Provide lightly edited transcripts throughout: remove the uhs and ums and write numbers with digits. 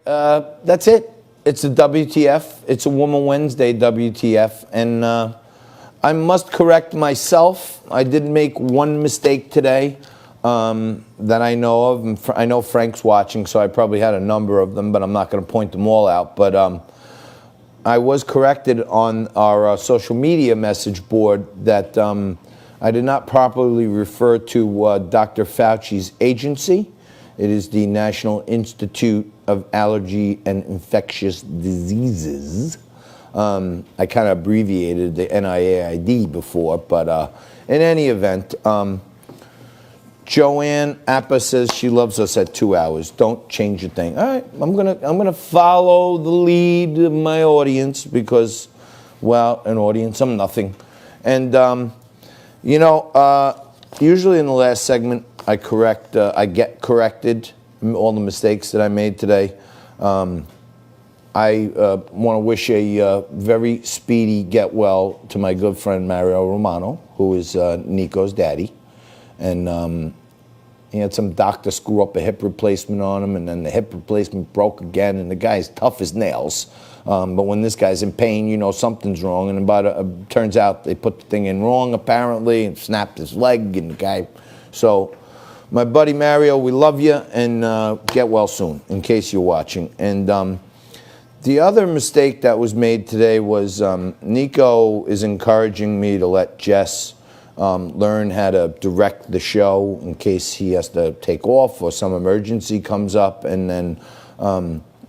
That's it. It's a WTF. It's a Woman Wednesday WTF. And I must correct myself. I did make one mistake today that I know of. And I know Frank's watching, so I probably had a number of them, but I'm not going to point them all out. But I was corrected on our social media message board that I did not properly refer to Dr. Fauci's agency. It is the National Institute of Allergy and Infectious Diseases. I kind of abbreviated the NIAID before, but in any event, Joanne Appa says she loves us at 2 hours. Don't change a thing. All right, I'm gonna follow the lead of my audience because, well, an audience, I'm nothing. And usually in the last segment, I get corrected all the mistakes that I made today. I want to wish a very speedy get well to my good friend Mario Romano, who is Nico's daddy. And he had some doctor screw up a hip replacement on him, and then the hip replacement broke again, and the guy's tough as nails. But when this guy's in pain, you know something's wrong. And turns out they put the thing in wrong, apparently, and snapped his leg, and the guy... So, my buddy Mario, we love you, and get well soon, in case you're watching. And the other mistake that was made today was Nico is encouraging me to let Jess learn how to direct the show in case he has to take off or some emergency comes up. And then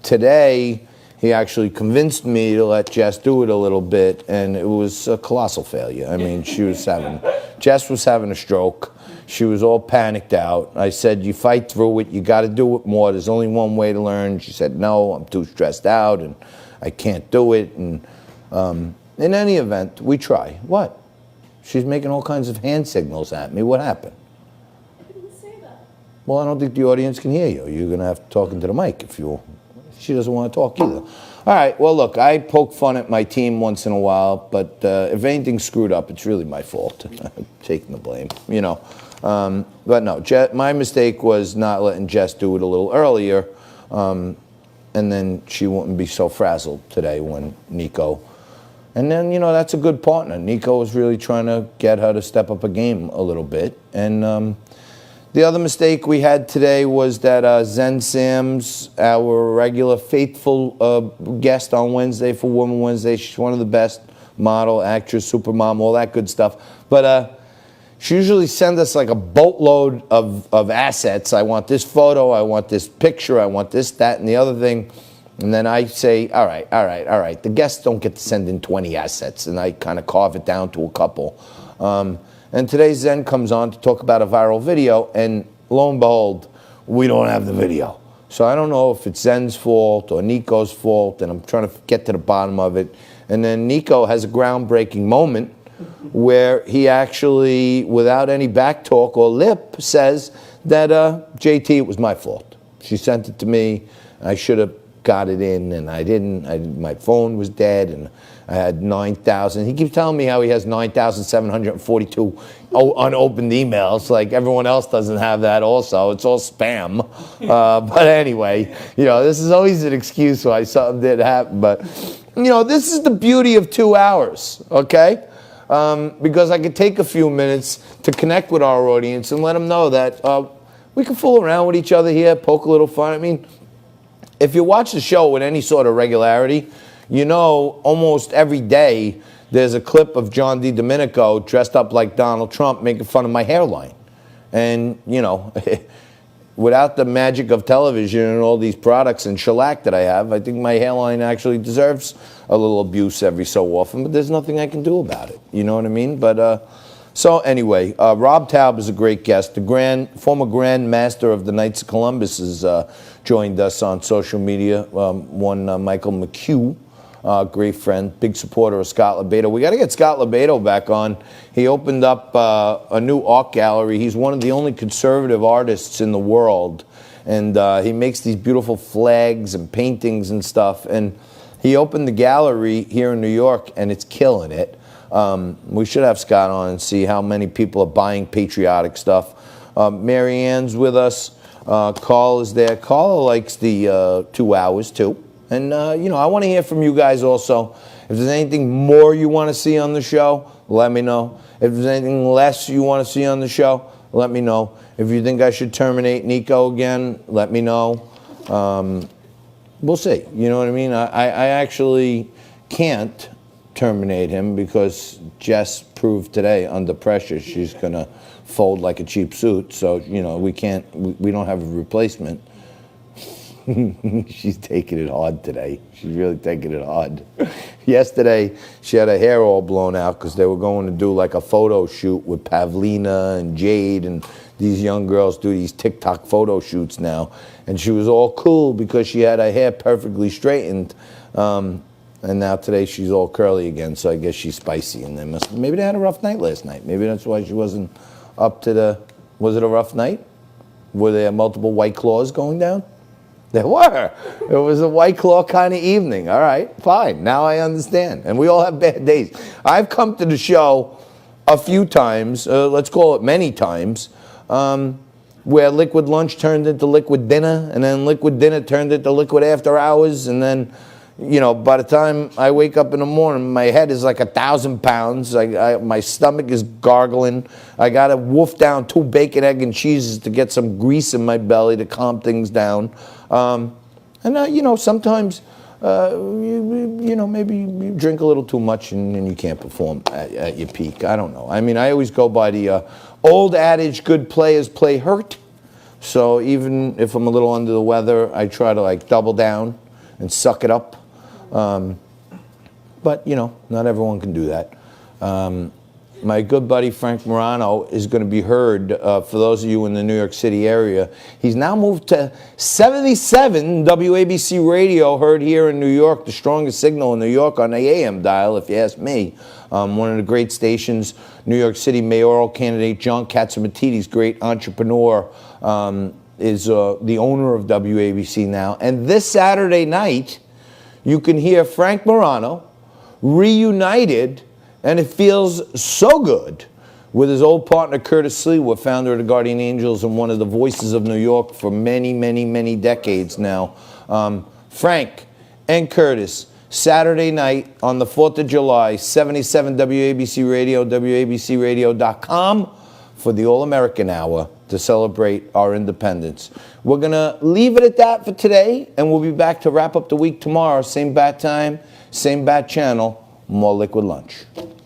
today, he actually convinced me to let Jess do it a little bit, and it was a colossal failure. I mean, Jess was having a stroke. She was all panicked out. I said, you fight through it. You got to do it more. There's only one way to learn. She said, no, I'm too stressed out, and I can't do it. And in any event, we try. What? She's making all kinds of hand signals at me. What happened? I didn't say that. Well, I don't think the audience can hear you. You're going to have to talk into the mic if you... She doesn't want to talk either. All right, well, look, I poke fun at my team once in a while, but if anything's screwed up, it's really my fault. I'm taking the blame, you know. But no, my mistake was not letting Jess do it a little earlier, and then she wouldn't be so frazzled today when Nico... And then, you know, that's a good partner. Nico was really trying to get her to step up a game a little bit. And the other mistake we had today was that Zen Sims, our regular faithful guest on Wednesday for Woman Wednesday, she's one of the best, model, actress, supermom, all that good stuff. But she usually sends us like a boatload of assets. I want this photo, I want this picture, I want this, that, and the other thing. And then I say, all right. The guests don't get to send in 20 assets. And I kind of carve it down to a couple. And today Zen comes on to talk about a viral video. And lo and behold, we don't have the video. So I don't know if it's Zen's fault or Nico's fault. And I'm trying to get to the bottom of it. And then Nico has a groundbreaking moment where he actually, without any back talk or lip, says that, JT, it was my fault. She sent it to me. I should have got it in, and I didn't. My phone was dead, and I had 9,000. He keeps telling me how he has 9,742 unopened emails, like everyone else doesn't have that also. It's all spam. But anyway, you know, this is always an excuse why something did happen. But, you know, this is the beauty of 2 hours, okay? Because I could take a few minutes to connect with our audience and let them know that we can fool around with each other here, poke a little fun. I mean, if you watch the show with any sort of regularity, you know almost every day there's a clip of John D. Domenico dressed up like Donald Trump making fun of my hairline. And, you know, without the magic of television and all these products and shellac that I have, I think my hairline actually deserves a little abuse every so often, but there's nothing I can do about it. You know what I mean? But so anyway, Rob Taub is a great guest. The former Grand Master of the Knights of Columbus has joined us on social media. One Michael McHugh, great friend, big supporter of Scott Lebedo. We got to get Scott Lebedo back on. He opened up a new art gallery. He's one of the only conservative artists in the world, and he makes these beautiful flags and paintings and stuff. And he opened the gallery here in New York, and it's killing it. We should have Scott on and see how many people are buying patriotic stuff. Mary Ann's with us. Carl is there. Carl likes the 2 hours too. And, I want to hear from you guys also. If there's anything more you want to see on the show, let me know. If there's anything less you want to see on the show, let me know. If you think I should terminate Nico again, let me know. We'll see. You know what I mean? I actually can't terminate him because Jess proved today under pressure she's going to fold like a cheap suit. So, we don't have a replacement. She's taking it hard today. She's really taking it hard. Yesterday, she had her hair all blown out because they were going to do like a photo shoot with Pavlina and Jade, and these young girls do these TikTok photo shoots now. And she was all cool because she had her hair perfectly straightened. And now today she's all curly again, so I guess she's spicy. And maybe they had a rough night last night. Maybe that's why she wasn't up to was it a rough night? Were there multiple White Claws going down? There were. It was a White Claw kind of evening. All right, fine. Now I understand. And we all have bad days. I've come to the show a few times, let's call it many times, where liquid lunch turned into liquid dinner, and then liquid dinner turned into liquid after hours, and then, by the time I wake up in the morning, my head is like 1,000 pounds. My stomach is gargling. I got to wolf down 2 bacon, egg, and cheeses to get some grease in my belly to calm things down. Sometimes, maybe you drink a little too much and you can't perform at your peak. I don't know. I mean, I always go by the old adage, good players play hurt. So even if I'm a little under the weather, I try to double down and suck it up. But, not everyone can do that. My good buddy Frank Morano is going to be heard, for those of you in the New York City area. He's now moved to 77 WABC radio, heard here in New York, the strongest signal in New York on the AM dial, if you ask me. One of the great stations, New York City mayoral candidate John Catsimatidis, great entrepreneur, is the owner of WABC now. And this Saturday night, you can hear Frank Morano reunited, and it feels so good, with his old partner Curtis Lewa, founder of the Guardian Angels and one of the voices of New York for many, many, many decades now. Frank and Curtis, Saturday night on the 4th of July, 77 WABC Radio, WABCRadio.com for the All-American Hour to celebrate our independence. We're going to leave it at that for today, and we'll be back to wrap up the week tomorrow. Same bat time, same bat channel, more liquid lunch.